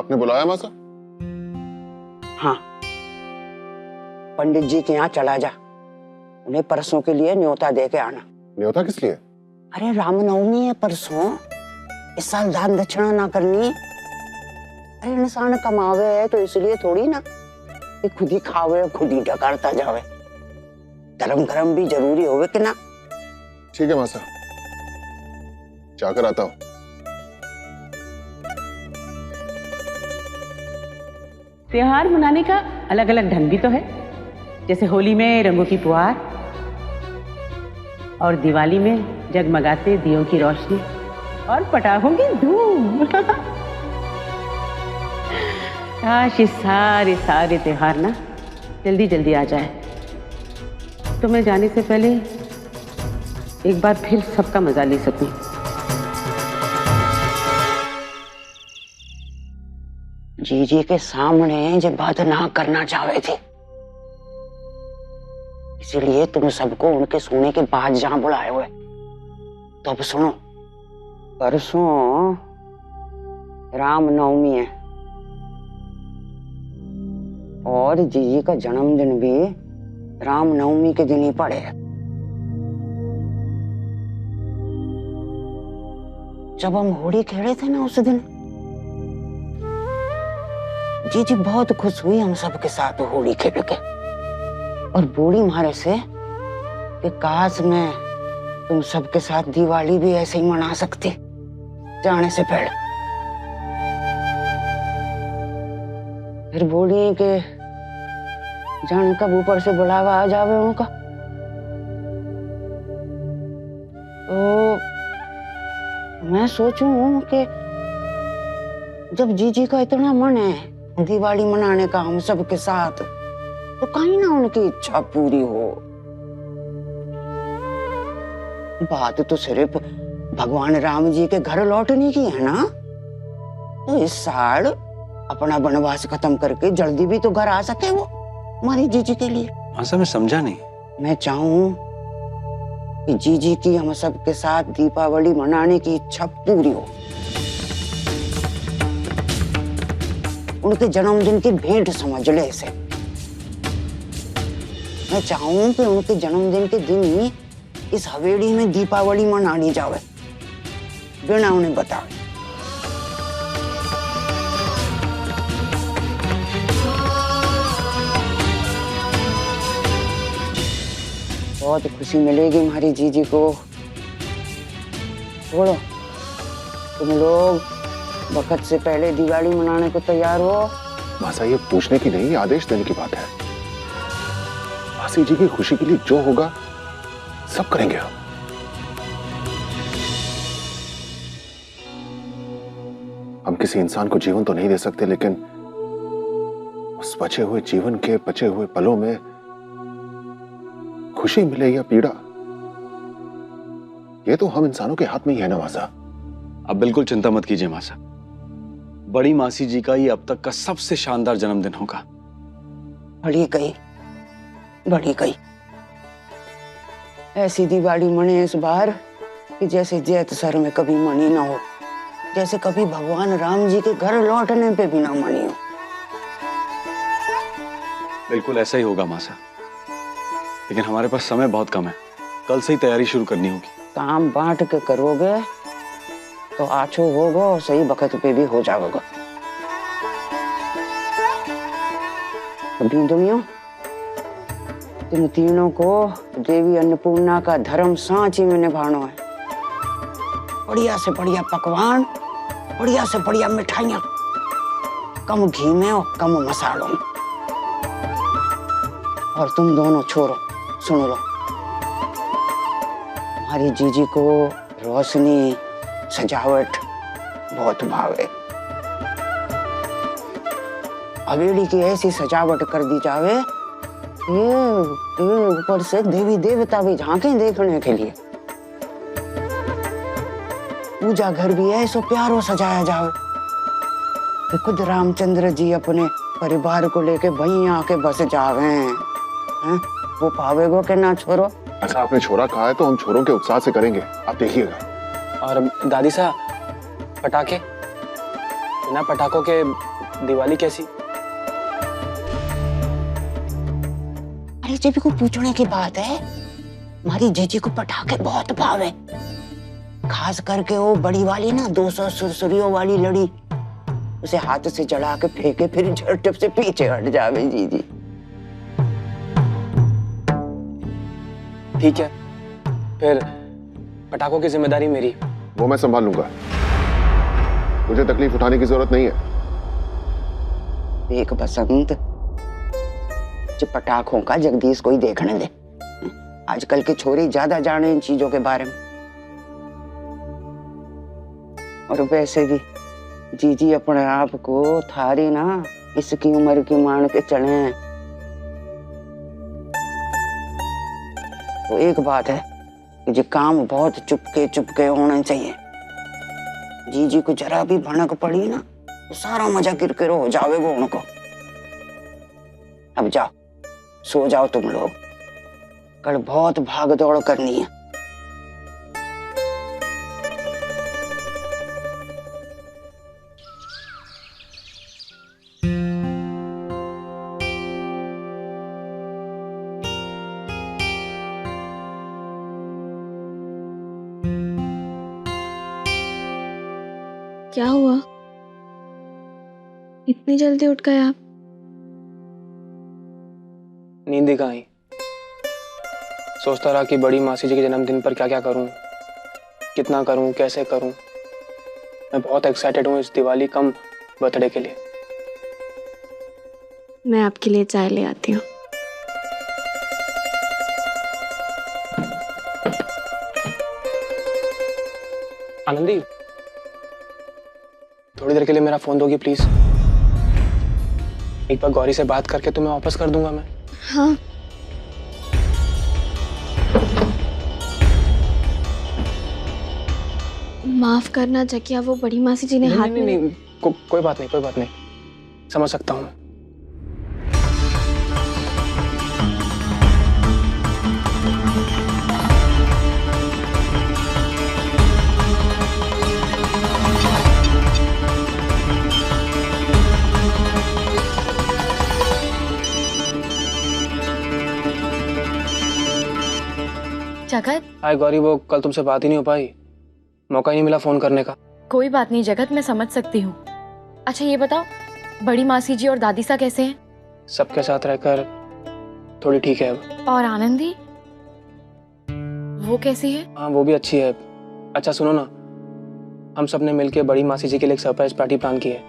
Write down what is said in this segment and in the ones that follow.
आपने बुलाया मासा? हाँ, पंडित जी के यहाँ चला जा, उन्हें परसों के लिए न्योता दे के आना। न्योता किस लिए? अरे रामनवमी है परसों, इस साल दान दक्षिणा ना करनी। अरे इंसान कमावे है तो इसलिए थोड़ी ना कि खुद ही खावे खुद ही डकारता जावे। धर्म कर्म भी जरूरी होवे कि ना। ठीक है मासा, जाकर आता हूँ। त्योहार मनाने का अलग अलग ढंग भी तो है, जैसे होली में रंगों की फुहार और दिवाली में जगमगाते दियों की रोशनी और पटाखों की धूम। काश ये सारे त्योहार ना जल्दी जल्दी आ जाए तो मैं जाने से पहले एक बार फिर सबका मजा ले सकूं। जीजी के सामने जो बात ना करना चाहे थे, इसलिए तुम सबको उनके सोने के बाद जहां बुलाए हुए। तो अब सुनो, परसों रामनवमी है और जीजी का जन्मदिन भी रामनवमी के दिन ही पड़े है। जब हम होली खेले थे ना उस दिन, जीजी बहुत खुश हुई हम सबके साथ होली खेल के और बोली मारे से कि काश मैं तुम सबके साथ दिवाली भी ऐसे ही मना सकती जाने से पहले। फिर बोली कि जाने कब ऊपर से बुलावा आ जावे उनका। तो मैं सोचूं कि जब जीजी का इतना मन है दिवाली मनाने का हम सबके साथ, तो कहीं ना उनकी इच्छा पूरी हो। बात तो सिर्फ भगवान राम जी के घर लौटने की है ना, तो इस साल अपना वनवास खत्म करके जल्दी भी तो घर आ सके वो हमारी जीजी के लिए। मासा मैं समझा नहीं। मैं चाहूं कि जीजी की हम सबके साथ दीपावली मनाने की इच्छा पूरी हो। उनके जन्मदिन की भेंट समझ ले इसे। मैं चाहूं कि उनके जन्मदिन के दिन ही इस हवेली में दीपावली मनानी जावे बिना उन्हें बताए। बहुत खुशी मिलेगी हमारी जीजी को। बोलो तुम लोग वक्त से पहले दिवाली मनाने को तैयार हो। मासा ये पूछने की नहीं, आदेश देने की बात है। मासी जी की खुशी के लिए जो होगा सब करेंगे हम। हम किसी इंसान को जीवन तो नहीं दे सकते, लेकिन उस बचे हुए जीवन के बचे हुए पलों में खुशी मिले या पीड़ा, ये तो हम इंसानों के हाथ में ही है ना मासा। अब बिल्कुल चिंता मत कीजिए मासा, बड़ी मासी जी का ये अब तक का सबसे शानदार जन्मदिन होगा। बड़ी गई ऐसी दिवाली मने इस बार कि जैसे जैत सर में कभी मनी ना हो, जैसे कभी भगवान राम जी के घर लौटने पे भी ना मनी हो। बिल्कुल ऐसा ही होगा मासा, लेकिन हमारे पास समय बहुत कम है, कल से ही तैयारी शुरू करनी होगी। काम बांट के करोगे तो आछो होगा और सही वक्त पे भी हो जाएगा। दुनिया तुम तीनों को देवी अन्नपूर्णा का धर्म सांची में निभाना है। बढ़िया से बढ़िया पकवान, बढ़िया से बढ़िया मिठाइयाँ, कम घी में और कम मसालों में। और तुम दोनों छोरो सुन लो, हमारी जीजी को रोशनी सजावट बहुत भावे। हवेली की ऐसी सजावट कर दी जावे ये ऊपर से देवी देवता भी झांके देखने के लिए। पूजा घर भी ऐसो प्यारो सजाया जावे। खुद रामचंद्र जी अपने परिवार को लेके वहीं आके बस जावे हैं। वो पावेगो के ना छोरो। ऐसा आपने छोरा कहा है तो हम छोरों के उत्साह से करेंगे, आप देखिएगा। और दादी साहब पटाखे बिना पटाखों के दिवाली कैसी? अरे जब को पूछने की बात है, हमारी जीजी को पटाखे बहुत भाव है, खास करके वो बड़ी वाली ना 200 सुरसुरियों वाली लड़ी, उसे हाथ से जला के फेंके फिर झटप से पीछे हट जावे जीजी। ठीक है, फिर पटाखों की जिम्मेदारी मेरी। वो मैं संभाल लूंगा, मुझे तकलीफ उठाने की जरूरत नहीं है। देख बसंत, जो पटाखों का जगदीश कोई देखने दे, आजकल के छोरे ज्यादा जाने इन चीजों के बारे में। और वैसे भी जीजी अपने आप को थारी ना इसकी उम्र की मान के चले हैं। तो एक बात है कि जो काम बहुत चुपके होना चाहिए। जीजी को जरा भी भनक पड़ी ना तो सारा मजा किरकिरो हो जावे वो उनको। अब जाओ, सो जाओ तुम लोग, कल बहुत भाग दौड़ करनी है। क्या हुआ? इतनी जल्दी उठ गए आप? नींद कहाँ आई। सोचता रहा कि बड़ी मासी जी के जन्मदिन पर क्या क्या करूं, कितना करूं, कैसे करूं। मैं बहुत एक्साइटेड हूं इस दिवाली कम बर्थडे के लिए। मैं आपके लिए चाय ले आती हूँ। आनंदी, थोड़ी देर के लिए मेरा फोन दोगी प्लीज? एक बार गौरी से बात करके तुम्हें वापस कर दूंगा मैं। हाँ। माफ करना जकिया, वो बड़ी मासी जी ने हाथ में नहीं, कोई बात नहीं, समझ सकता हूँ। जगत, हाय गौरी, वो कल तुमसे बात ही नहीं हो पाई, मौका ही नहीं मिला फोन करने का। कोई बात नहीं जगत, मैं समझ सकती हूँ। अच्छा ये बताओ, बड़ी मासी जी और दादी सा कैसे हैं? सबके साथ रहकर थोड़ी ठीक है अब। और आनंदी, वो कैसी है? हाँ, वो भी अच्छी है। अच्छा सुनो ना, हम सब ने मिलकर बड़ी मासी जी के लिए एक सरप्राइज पार्टी प्लान की है।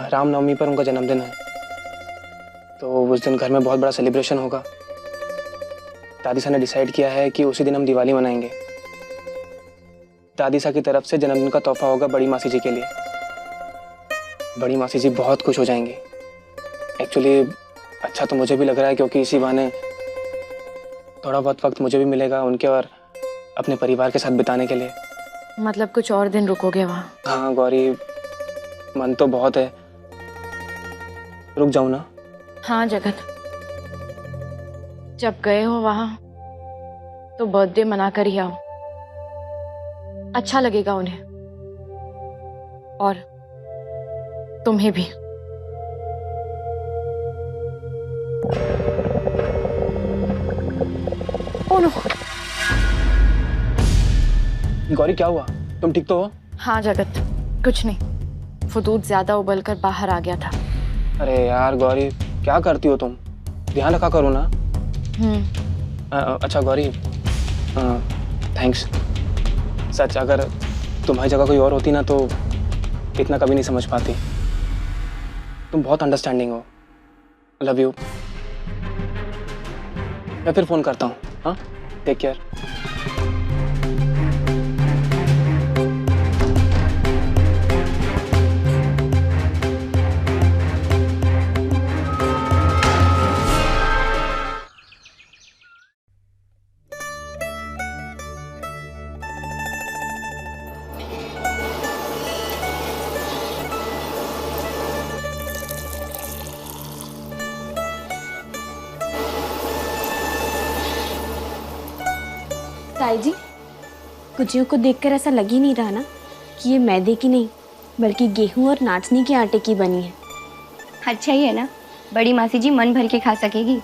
रामनवमी पर उनका जन्मदिन है, तो उस दिन घर में बहुत बड़ा सेलिब्रेशन होगा। दादी सा ने डिसाइड किया है कि उसी दिन हम दिवाली मनाएंगे। दादी सा की तरफ से जन्मदिन का तोहफा होगा बड़ी मासी जी के लिए। बड़ी मासी जी बहुत खुश हो जाएंगी। एक्चुअली अच्छा तो मुझे भी लग रहा है, क्योंकि इसी बहाने थोड़ा बहुत वक्त मुझे भी मिलेगा उनके और अपने परिवार के साथ बिताने के लिए। मतलब कुछ और दिन रुकोगे वहाँ? हाँ गौरी, मन तो बहुत है, रुक जाऊँ ना? हाँ जगत, जब गए हो वहाँ तो बर्थडे मना कर ही आओ, अच्छा लगेगा उन्हें और तुम्हें भी। Oh no. गौरी क्या हुआ, तुम ठीक तो हो? हाँ जगत, कुछ नहीं, फुदूद ज्यादा उबलकर बाहर आ गया था। अरे यार गौरी, क्या करती हो तुम, ध्यान रखा करो ना। अच्छा गौरी, थैंक्स। सच, अगर तुम्हारी जगह कोई और होती ना तो इतना कभी नहीं समझ पाती। तुम बहुत अंडरस्टैंडिंग हो। Love you. मैं फिर फोन करता हूँ। हाँ, टेक केयर। ताई जी, गुजियों को देखकर ऐसा लग ही नहीं रहा ना कि ये मैदे की नहीं बल्कि गेहूं और नाचनी के आटे की बनी है। अच्छा ही है ना, बड़ी मासी जी मन भर के खा सकेगी।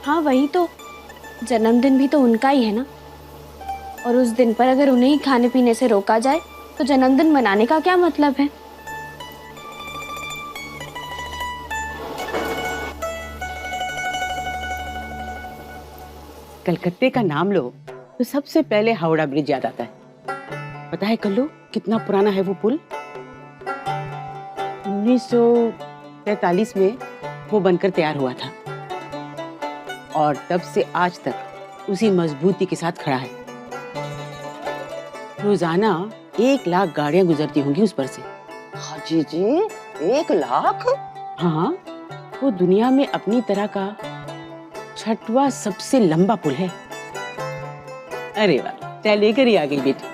हाँ वही तो, जन्मदिन भी तो उनका ही है ना, और उस दिन पर अगर उन्हें ही खाने पीने से रोका जाए तो जन्मदिन मनाने का क्या मतलब है। कलकत्ते का नाम लो तो सबसे पहले हावड़ा ब्रिज याद आता है। पता है कल्लू कितना पुराना है वो पुल? 1943 में वो बनकर तैयार हुआ था और तब से आज तक उसी मजबूती के साथ खड़ा है। रोजाना 1 लाख गाड़ियां गुजरती होंगी उस पर से। हाजी जी 1 लाख? हाँ, वो दुनिया में अपनी तरह का 6वां सबसे लंबा पुल है। अरे वाह, चाय लेकर ही आ गई बेटी।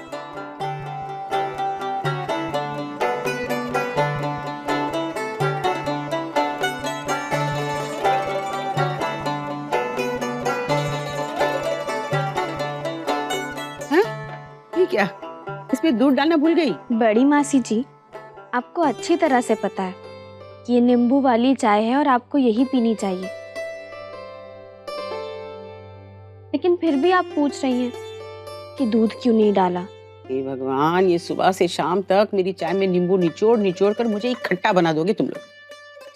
हाँ? ये क्या? इसमें दूध डालना भूल गई। बड़ी मासी जी, आपको अच्छी तरह से पता है कि ये नींबू वाली चाय है और आपको यही पीनी चाहिए, लेकिन फिर भी आप पूछ रही हैं कि दूध क्यों नहीं डाला। हे भगवान, ये सुबह से शाम तक मेरी चाय में नींबू निचोड़ निचोड़ कर मुझे एक खट्टा बना दोगे तुम लोग,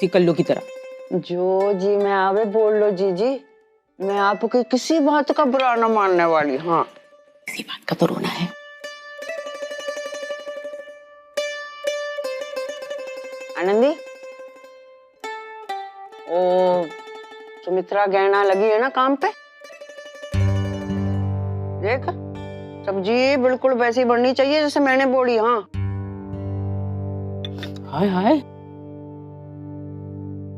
सिकल्लो की तरह। जो जी मैं आवे बोल लो जीजी, मैं आपकी किसी बात का बुरा न मानने वाली। हाँ, इसी बात का तो रोना है। आनंदी, ओ सुमित्रा गहना लगी है ना काम पे, देख सब्जी बिल्कुल वैसी बननी चाहिए जैसे मैंने बोली। हाँ हाय हाय,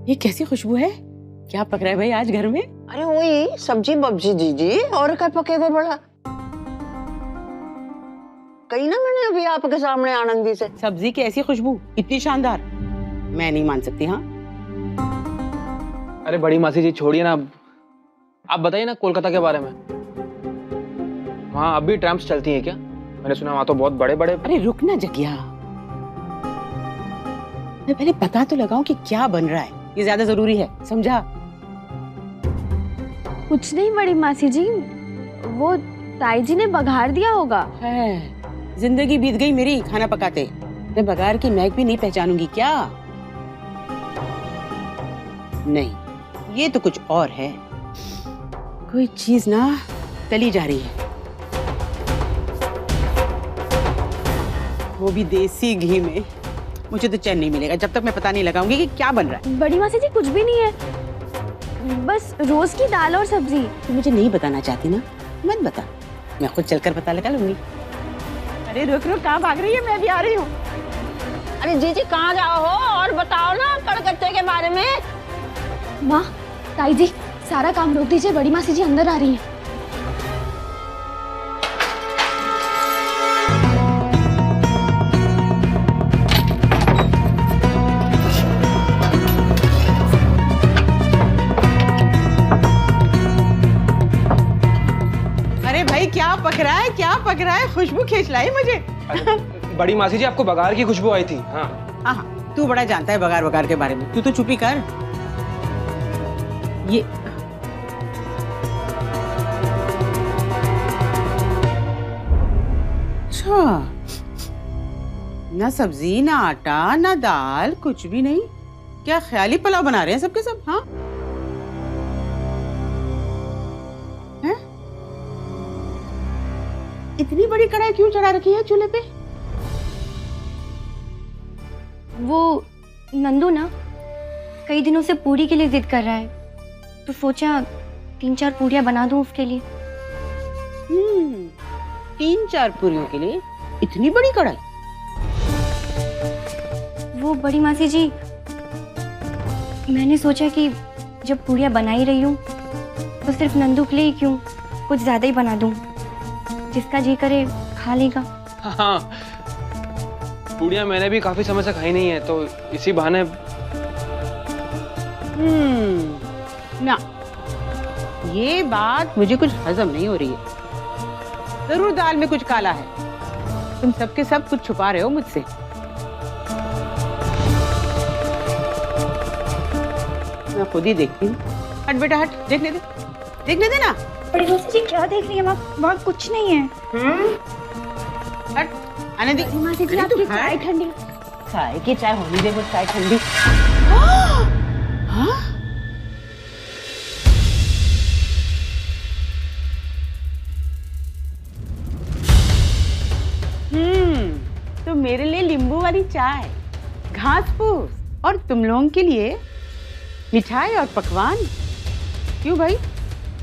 ये कैसी खुशबू है? क्या पक रहा है भाई आज घर में? अरे वही सब्जी बब्जी जीजी, और क्या पकेगा बड़ा। कही ना मैंने अभी आपके सामने आनंदी से। सब्जी की ऐसी खुशबू इतनी शानदार, मैं नहीं मान सकती। हाँ अरे बड़ी मासी जी छोड़िए ना, आप बताइए ना कोलकाता के बारे में। वहाँ अब भी ट्रैम्प्स चलती हैं क्या? मैंने सुना वहाँ तो बहुत बड़े बड़े। अरे रुक ना जगिया, मैं पहले पता तो लगाऊं कि क्या बन रहा है, ये ज्यादा जरूरी है, समझा? कुछ नहीं बड़ी मासी जी, वो ताई जी ने बघार दिया होगा। है, जिंदगी बीत गई मेरी खाना पकाते, मैं बघार की महक भी नहीं पहचानूंगी क्या? नहीं, ये तो कुछ और है। कोई चीज ना तली जा रही है, वो भी देसी घी में। मुझे तो चैन नहीं मिलेगा जब तक मैं पता नहीं लगाऊंगी कि क्या बन रहा है। बड़ी मासी जी कुछ भी नहीं है, बस रोज की दाल और सब्जी। तो मुझे नहीं बताना चाहती ना, मत बता, मैं खुद चलकर पता लगा लूंगी। अरे रुक रुक, कहाँ भाग रही है? मैं भी आ रही हूँ। अरे जीजी कहाँ जाओ हो, और बताओ ना कलकत्ते के बारे में। माँ, ताई जी सारा काम रोक दीजिए, बड़ी मासी जी अंदर आ रही है। क्या पक रहा है, क्या पक रहा है? खुशबू खींच लाई मुझे। बड़ी मासी जी आपको बघार की खुशबू आई थी। हाँ हाँ, तू बड़ा जानता है बघार बघार के बारे में, तू तो चुप ही कर। ये अच्छा, ना सब्जी ना आटा ना दाल, कुछ भी नहीं। क्या ख्याली पुलाव बना रहे हैं सबके सब? हाँ हैं? इतनी बड़ी कढ़ाई क्यों चढ़ा रखी है चूल्हे पे? वो नंदू ना कई दिनों से पूरी के लिए जिद कर रहा है, तो सोचा 3-4 पूरियां बना दूं उसके लिए। 3-4 पूरियों के लिए इतनी बड़ी कढ़ाई? वो बड़ी मासी जी, मैंने सोचा कि जब पूरियां बना ही रही हूँ तो सिर्फ नंदू के लिए ही क्यों, कुछ ज्यादा ही बना दूं, जिसका जी करे खा लेगा। हाँ, पूड़ियाँ मैंने भी काफी समय से खाई नहीं है, तो इसी बहाने। ना, ये बात मुझे कुछ हजम नहीं हो रही है। जरूर दाल में कुछ काला है। तुम सबके सब कुछ छुपा रहे हो मुझसे। मैं खुद ही देखती हूँ। हट बेटा हट, देखने दे ना। बड़ी मासी जी क्या देख रही है माँ? वहाँ कुछ नहीं है। हट, आने दे। मासी जी अरे तू आपकी हट। चाय ठंडी। चाय की चाय होने दे, वो चाय ठंडी। हाँ? तो मेरे लिए नींबू वाली चाय, घास फूस, और तुम लोगों के लिए मिठाई और पकवान। क्यों भाई,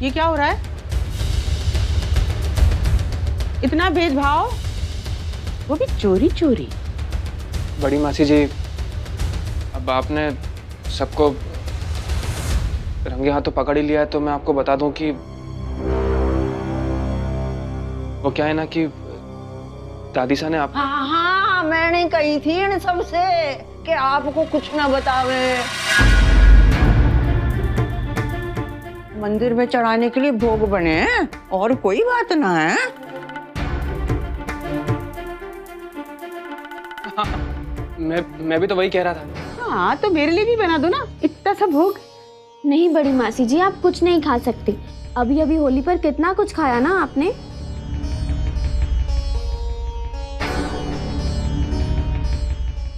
ये क्या हो रहा है? इतना भेदभाव, वो भी चोरी चोरी। बड़ी मासी जी, अब आपने सबको रंगे हाथों पकड़ ही लिया है, तो मैं आपको बता दूं कि वो क्या है ना कि दादीसा ने आप हाँ हाँ, मैंने कही थी इन सबसे कि आपको कुछ ना बतावे। मंदिर में चढ़ाने के लिए भोग बने हैं और कोई बात ना है। मैं भी तो वही कह रहा था। हाँ, तो मेरे लिए भी बना दो ना इतना सा भोग। नहीं बड़ी मासी जी, आप कुछ नहीं खा सकती। अभी अभी होली पर कितना कुछ खाया ना आपने।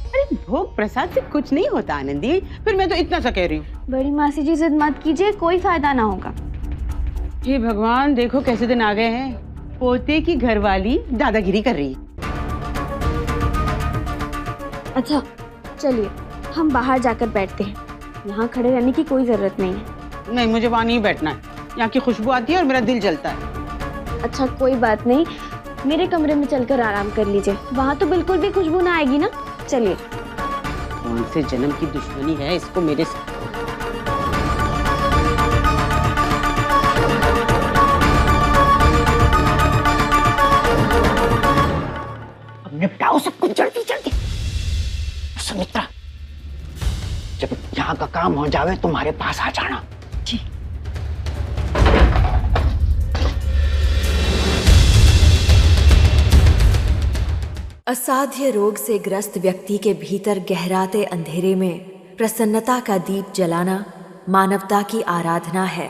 अरे भोग प्रसाद से कुछ नहीं होता आनंदी, फिर मैं तो इतना सा कह रही हूँ। बड़ी मासी जी जिद मत कीजिए, कोई फायदा ना होगा। हे भगवान, देखो कैसे दिन आ गए हैं। पोते की घरवाली दादागिरी कर रही है। अच्छा चलिए, हम बाहर जाकर बैठते हैं। यहाँ खड़े रहने की कोई जरूरत नहीं है। नहीं, मुझे वहाँ नहीं बैठना है। यहाँ की खुशबू आती है और मेरा दिल जलता है। अच्छा कोई बात नहीं, मेरे कमरे में चलकर आराम कर लीजिए। वहाँ तो बिल्कुल भी खुशबू ना आएगी ना। चलिए। कौन से जन्म की दुश्मनी है इसको मेरे से? अब निपटाओ सब कुछ जल्दी जल्दी। सुमित्रा, जब यहाँ का काम हो जावे तुम्हारे पास आ जाना। जी। असाध्य रोग से ग्रस्त व्यक्ति के भीतर गहराते अंधेरे में प्रसन्नता का दीप जलाना मानवता की आराधना है।